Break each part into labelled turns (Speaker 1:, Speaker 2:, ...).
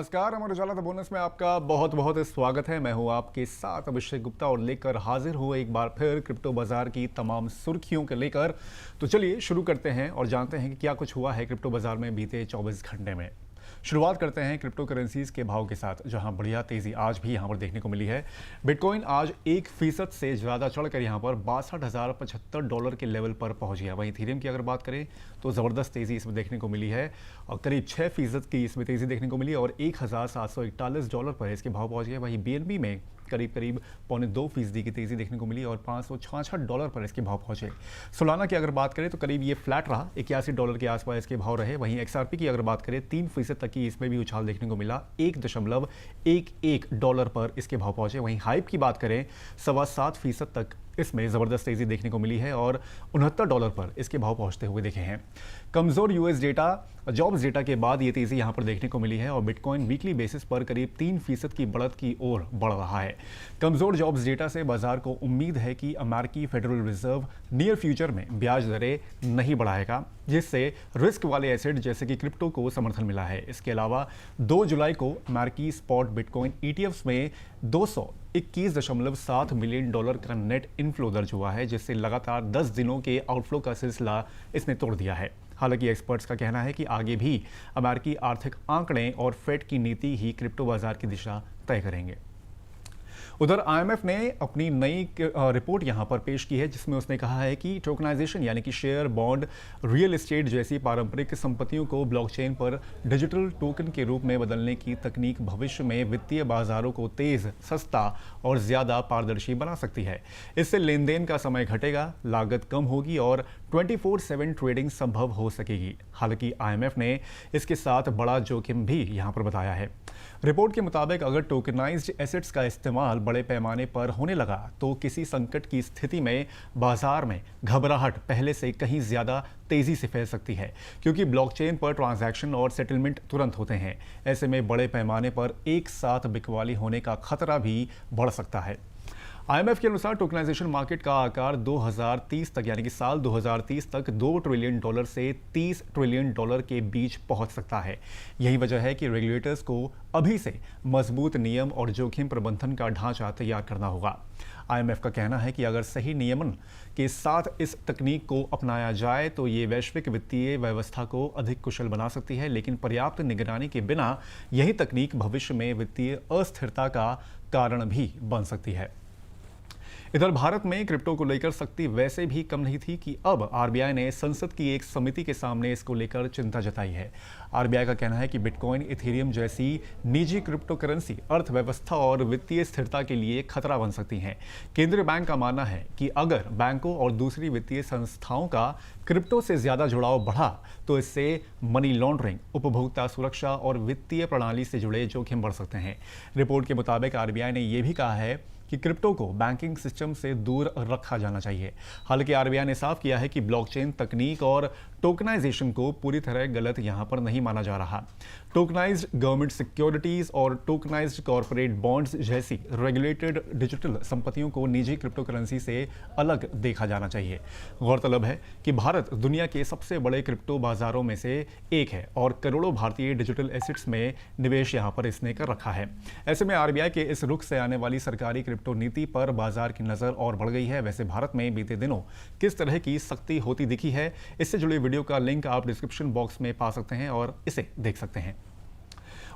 Speaker 1: नमस्कार, Amar Ujala the bonus में आपका बहुत बहुत स्वागत है। मैं हूं आपके साथ अभिषेक गुप्ता और लेकर हाजिर हूं एक बार फिर क्रिप्टो बाजार की तमाम सुर्खियों के लेकर। तो चलिए शुरू करते हैं और जानते हैं कि क्या कुछ हुआ है क्रिप्टो बाजार में बीते 24 घंटे में। शुरुआत करते हैं क्रिप्टो करेंसीज के भाव के साथ, जहां बढ़िया तेजी आज भी यहां पर देखने को मिली है। बिटकॉइन आज 1% से ज़्यादा चढ़कर यहां पर $62,075 के लेवल पर पहुंच गया। वहीं इथेरियम की अगर बात करें तो ज़बरदस्त तेज़ी इसमें देखने को मिली है और करीब 6% की इसमें तेज़ी देखने को मिली और $1,741 पर इसके भाव पहुँच गए। वहीं BNB में करीब 0.25% की तेज़ी देखने को मिली और $566 पर इसके भाव पहुंचे। सोलाना की अगर बात करें तो करीब ये फ्लैट रहा, $81 के आसपास इसके भाव रहे। वहीं XRP की अगर बात करें 3% तक की इसमें भी उछाल देखने को मिला, $1.11 पर इसके भाव पहुंचे। वहीं हाइप की बात करें 7.25% तक इसमें ज़बरदस्त तेज़ी देखने को मिली है और $69 पर इसके भाव पहुंचते हुए देखे हैं। कमज़ोर यूएस डेटा, जॉब्स डेटा के बाद ये तेज़ी यहां पर देखने को मिली है और बिटकॉइन वीकली बेसिस पर करीब 3% की बढ़त की ओर बढ़ रहा है। कमज़ोर जॉब्स डेटा से बाजार को उम्मीद है कि अमेरिकी फेडरल रिजर्व नियर फ्यूचर में ब्याज दरें नहीं बढ़ाएगा, जिससे रिस्क वाले एसेट जैसे कि क्रिप्टो को समर्थन मिला है। इसके अलावा 2 जुलाई को अमेरिकी स्पॉट बिटकॉइन ETFs में $221.7 मिलियन का नेट इनफ्लो दर्ज हुआ है, जिससे लगातार 10 दिनों के आउटफ्लो का सिलसिला इसने तोड़ दिया है। हालांकि एक्सपर्ट्स का कहना है कि आगे भी अमेरिकी आर्थिक आंकड़े और फेड की नीति ही क्रिप्टो बाजार की दिशा तय करेंगे। उधर IMF ने अपनी नई रिपोर्ट यहां पर पेश की है, जिसमें उसने कहा है कि टोकनाइजेशन यानी कि शेयर, बॉन्ड, रियल एस्टेट जैसी पारंपरिक संपत्तियों को ब्लॉकचेन पर डिजिटल टोकन के रूप में बदलने की तकनीक भविष्य में वित्तीय बाजारों को तेज, सस्ता और ज़्यादा पारदर्शी बना सकती है। इससे लेन देन का समय घटेगा, लागत कम होगी और 24/7 ट्रेडिंग संभव हो सकेगी। हालांकि IMF ने इसके साथ बड़ा जोखिम भी यहां पर बताया है। रिपोर्ट के मुताबिक अगर टोकनाइज्ड एसेट्स का इस्तेमाल बड़े पैमाने पर होने लगा तो किसी संकट की स्थिति में बाजार में घबराहट पहले से कहीं ज़्यादा तेज़ी से फैल सकती है, क्योंकि ब्लॉकचेन पर ट्रांजैक्शन और सेटलमेंट तुरंत होते हैं। ऐसे में बड़े पैमाने पर एक साथ बिकवाली होने का खतरा भी बढ़ सकता है। IMF के अनुसार टोकनाइजेशन मार्केट का आकार 2030 तक यानी कि साल 2030 तक $2 ट्रिलियन से $30 ट्रिलियन के बीच पहुंच सकता है। यही वजह है कि रेगुलेटर्स को अभी से मजबूत नियम और जोखिम प्रबंधन का ढांचा तैयार करना होगा। IMF का कहना है कि अगर सही नियमन के साथ इस तकनीक को अपनाया जाए तो ये वैश्विक वित्तीय व्यवस्था को अधिक कुशल बना सकती है, लेकिन पर्याप्त निगरानी के बिना यही तकनीक भविष्य में वित्तीय अस्थिरता का कारण भी बन सकती है। इधर भारत में क्रिप्टो को लेकर सख्ती वैसे भी कम नहीं थी कि अब RBI ने संसद की एक समिति के सामने इसको लेकर चिंता जताई है। RBI का कहना है कि बिटकॉइन, इथेरियम जैसी निजी क्रिप्टो करेंसी अर्थव्यवस्था और वित्तीय स्थिरता के लिए खतरा बन सकती हैं। केंद्रीय बैंक का मानना है कि अगर बैंकों और दूसरी वित्तीय संस्थाओं का क्रिप्टो से ज़्यादा जुड़ाव बढ़ा तो इससे मनी लॉन्ड्रिंग, उपभोक्ता सुरक्षा और वित्तीय प्रणाली से जुड़े जोखिम बढ़ सकते हैं। रिपोर्ट के मुताबिक RBI ने यह भी कहा है कि क्रिप्टो को बैंकिंग सिस्टम से दूर रखा जाना चाहिए। हालांकि RBI ने साफ किया है कि ब्लॉकचेन तकनीक और टोकनाइजेशन को पूरी तरह गलत यहां पर नहीं माना जा रहा। टोकनाइज्ड गवर्नमेंट सिक्योरिटीज और टोकनाइज्ड कॉर्पोरेट बॉन्ड्स जैसी रेगुलेटेड डिजिटल संपत्तियों को निजी क्रिप्टो करेंसी से अलग देखा जाना चाहिए। गौरतलब है कि भारत दुनिया के सबसे बड़े क्रिप्टो बाजारों में से एक है और करोड़ों भारतीय डिजिटल एसेट्स में निवेश यहां पर इसने कर रखा है। ऐसे में RBI के इस रुख से आने वाली सरकारी क्रिप्टो नीति पर बाजार की नजर और बढ़ गई है। वैसे भारत में बीते दिनों किस तरह की सख्ती होती दिखी है, इससे जुड़े वीडियो का लिंक आप डिस्क्रिप्शन बॉक्स में पा सकते हैं और इसे देख सकते हैं।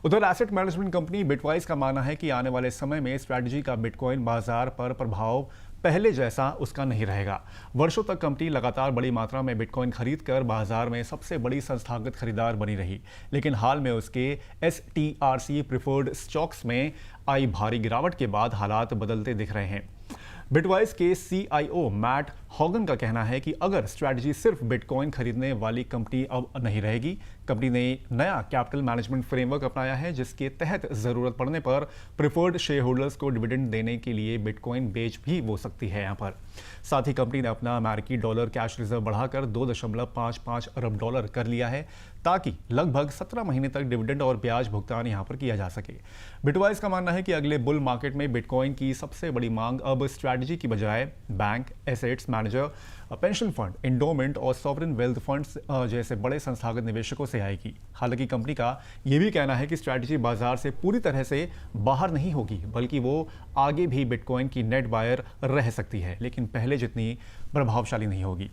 Speaker 1: उधर एसेट मैनेजमेंट कंपनी बिटवाइस का मानना है कि आने वाले समय में स्ट्रैटेजी का बिटकॉइन बाजार पर प्रभाव पहले जैसा उसका नहीं रहेगा। वर्षों तक कंपनी लगातार बड़ी मात्रा में बिटकॉइन खरीद कर बाजार में सबसे बड़ी संस्थागत खरीदार बनी रही, लेकिन हाल में उसके STRC प्रिफर्ड स्टॉक्स में आई भारी गिरावट के बाद हालात बदलते दिख रहे हैं। बिटवाइस के CIO मैट हॉगन का कहना है कि अगर स्ट्रैटेजी सिर्फ बिटकॉइन खरीदने वाली कंपनी अब नहीं रहेगी। कंपनी ने नया कैपिटल मैनेजमेंट फ्रेमवर्क अपनाया है, जिसके तहत जरूरत पड़ने पर प्रिफर्ड शेयर होल्डर्स को डिविडेंड देने के लिए बिटकॉइन बेच भी हो सकती है यहाँ पर। साथ ही कंपनी ने अपना अमेरिकी डॉलर कैश रिजर्व बढ़ाकर $2.55 अरब कर लिया है, ताकि लगभग 17 महीने तक डिविडेंड और ब्याज भुगतान यहां पर किया जा सके। बिटवाइज का मानना है कि अगले बुल मार्केट में बिटकॉइन की सबसे बड़ी मांग अब स्ट्रैटेजी की बजाय bank, assets manager, pension fund, endowment और सॉवरेन वेल्थ फंड्स जैसे बड़े संस्थागत निवेशकों से आएगी। हालांकि कंपनी का यह भी कहना है कि स्ट्रैटेजी बाजार से पूरी तरह से बाहर नहीं होगी, बल्कि वो आगे भी बिटकॉइन की नेट बायर रह सकती है, लेकिन पहले जितनी प्रभावशाली नहीं होगी।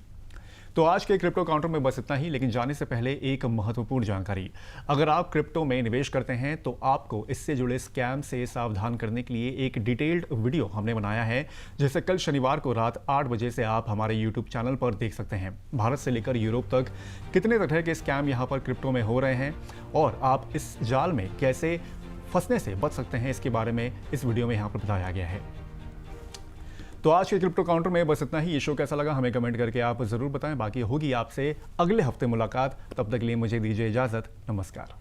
Speaker 1: तो आज के क्रिप्टो काउंटर में बस इतना ही, लेकिन जाने से पहले एक महत्वपूर्ण जानकारी। अगर आप क्रिप्टो में निवेश करते हैं तो आपको इससे जुड़े स्कैम से सावधान करने के लिए एक डिटेल्ड वीडियो हमने बनाया है, जिसे कल शनिवार को रात 8 बजे से आप हमारे यूट्यूब चैनल पर देख सकते हैं। भारत से लेकर यूरोप तक कितने तरह के स्कैम यहाँ पर क्रिप्टो में हो रहे हैं और आप इस जाल में कैसे फंसने से बच सकते हैं, इसके बारे में इस वीडियो में यहाँ पर बताया गया है। तो आज के क्रिप्टो काउंटर में बस इतना ही। ये शो कैसा लगा हमें कमेंट करके आप जरूर बताएं। बाकी होगी आपसे अगले हफ्ते मुलाकात, तब तक के लिए मुझे दीजिए इजाजत। नमस्कार।